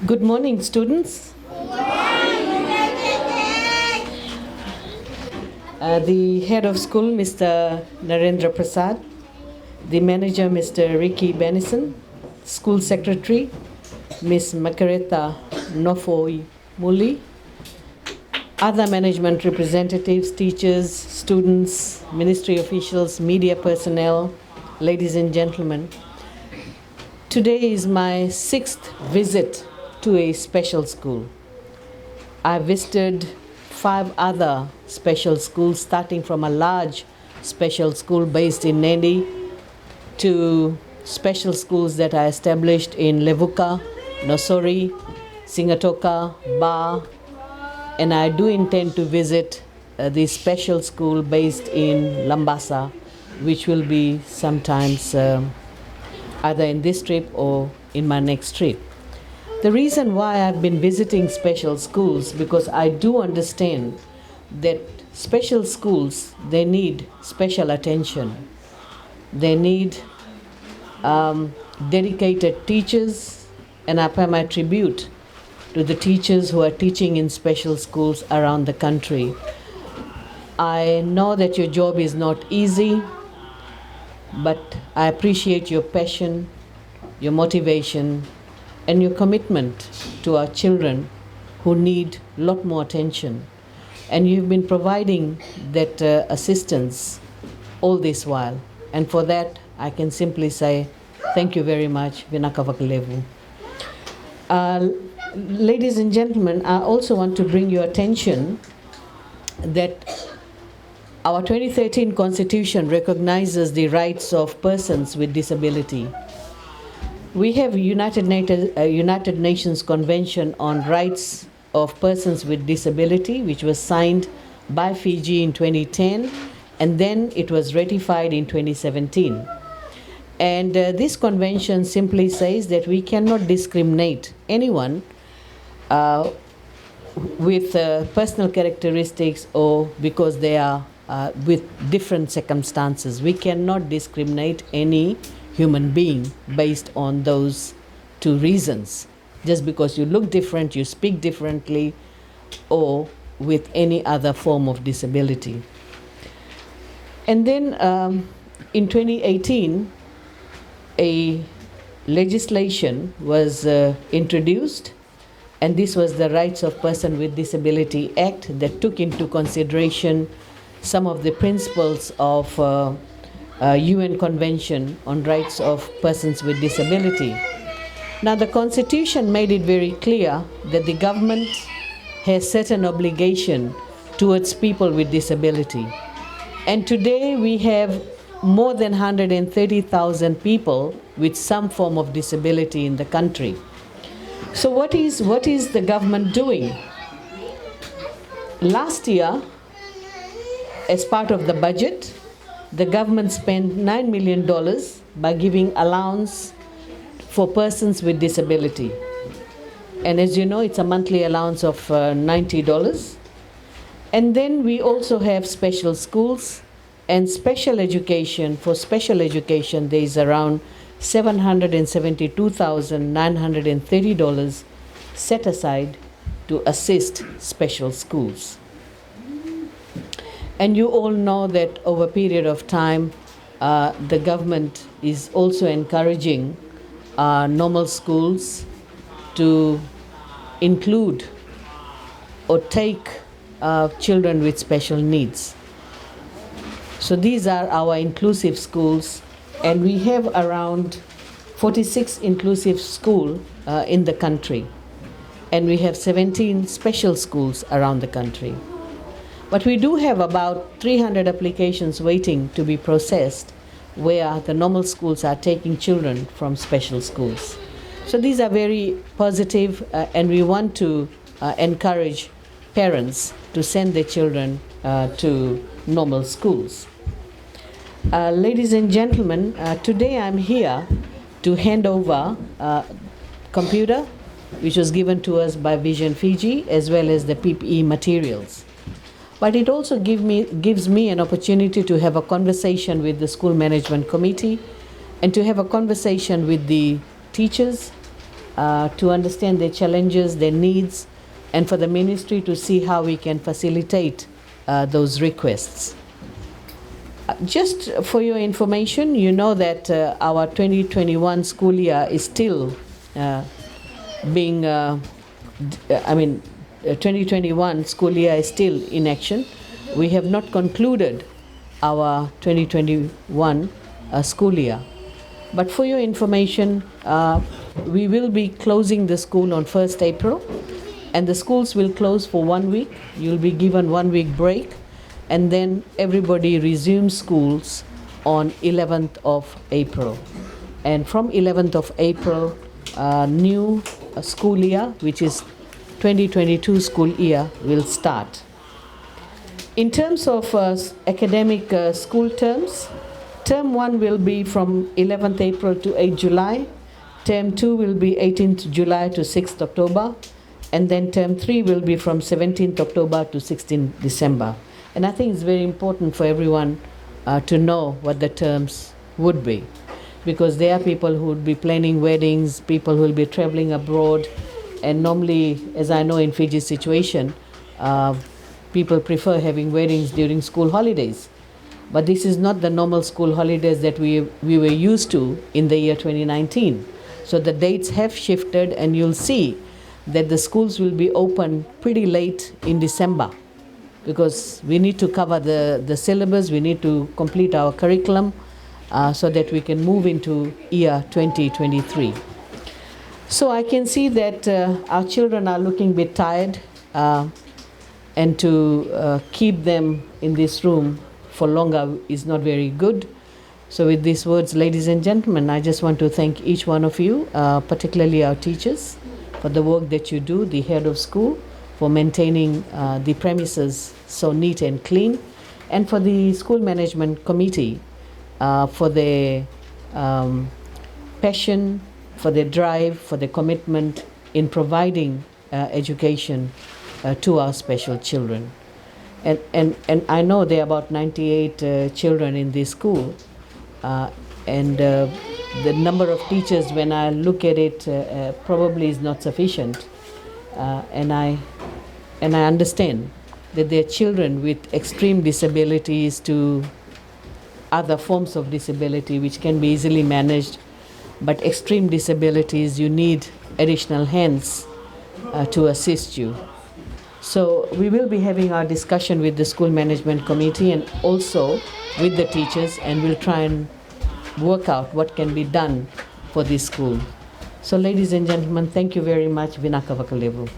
Good morning, students. The head of school, Mr. Narendra Prasad, the manager, Mr. Ricky Benison, school secretary, Ms. Makareta Nofoi Muli, other management representatives, teachers, students, ministry officials, media personnel, ladies and gentlemen. Today is my 6th visit to a special school. I visited 5 other special schools, starting from a large special school based in Nandi to special schools that are established in Levuka, Nosori, Singatoka, Ba, and I do intend to visit the special school based in Lambasa, which will be sometimes either in this trip or in my next trip. The reason why I've been visiting special schools, because I do understand that special schools, they need special attention. They need dedicated teachers, and I pay my tribute to the teachers who are teaching in special schools around the country. I know that your job is not easy, but I appreciate your passion, your motivation, and your commitment to our children who need a lot more attention. And you've been providing that assistance all this while. And for that, I can simply say, thank you very much, Vinakavakalevu. Ladies and gentlemen, I also want to bring your attention that our 2013 Constitution recognizes the rights of persons with disability. We have United Nations Convention on Rights of Persons with Disability, which was signed by Fiji in 2010, and then it was ratified in 2017. And this convention simply says that we cannot discriminate anyone with personal characteristics or because they are with different circumstances. We cannot discriminate any human being based on those 2 reasons. Just because you look different, you speak differently, or with any other form of disability. And then in 2018, a legislation was introduced, and this was the Rights of Person with Disability Act that took into consideration some of the principles of UN Convention on Rights of Persons with Disability. Now, the Constitution made it very clear that the government has certain obligation towards people with disability. And today we have more than 130,000 people with some form of disability in the country. So what is the government doing? Last year, as part of the budget, the government spent $9 million by giving allowance for persons with disability. And as you know, it's a monthly allowance of $90. And then we also have special schools and special education. For special education, there is around $772,930 set aside to assist special schools. And you all know that over a period of time, the government is also encouraging normal schools to include or take children with special needs. So these are our inclusive schools, and we have around 46 inclusive schools in the country, and we have 17 special schools around the country. But we do have about 300 applications waiting to be processed where the normal schools are taking children from special schools. So these are very positive, and we want to encourage parents to send their children to normal schools. Ladies and gentlemen, today I'm here to hand over a computer which was given to us by Vision Fiji, as well as the PPE materials. But it also gives me an opportunity to have a conversation with the school management committee and to have a conversation with the teachers, to understand their challenges, their needs, and for the ministry to see how we can facilitate those requests. Just for your information, you know that our 2021 school year is still being, 2021 school year is still in action. We have not concluded our 2021 school year. But for your information, we will be closing the school on 1st April, and the schools will close for 1 week. You'll be given 1 week break, and then everybody resumes schools on 11th of April. And from 11th of April, new school year, which is 2022 school year, will start. In terms of academic school terms, term 1 will be from 11th April to 8th July, term 2 will be 18th July to 6th October, and then term 3 will be from 17th October to 16th December. And I think it's very important for everyone to know what the terms would be, because there are people who would be planning weddings, people who will be traveling abroad, and normally, as I know in Fiji's situation, people prefer having weddings during school holidays. But this is not the normal school holidays that we were used to in the year 2019. So the dates have shifted, and you'll see that the schools will be open pretty late in December, because we need to cover the syllabus, we need to complete our curriculum so that we can move into year 2023. So I can see that our children are looking a bit tired, and to keep them in this room for longer is not very good. So with these words, ladies and gentlemen, I just want to thank each one of you, particularly our teachers, for the work that you do, the head of school, for maintaining the premises so neat and clean, and for the school management committee for their passion, for their drive, for their commitment in providing education to our special children. And I know there are about 98 children in this school, and the number of teachers, when I look at it, probably is not sufficient. And I understand that there are children with extreme disabilities to other forms of disability which can be easily managed, but extreme disabilities, you need additional hands to assist you. So we will be having our discussion with the school management committee and also with the teachers, and we'll try and work out what can be done for this school. So ladies and gentlemen, thank you very much. Vinaka Vakalevu.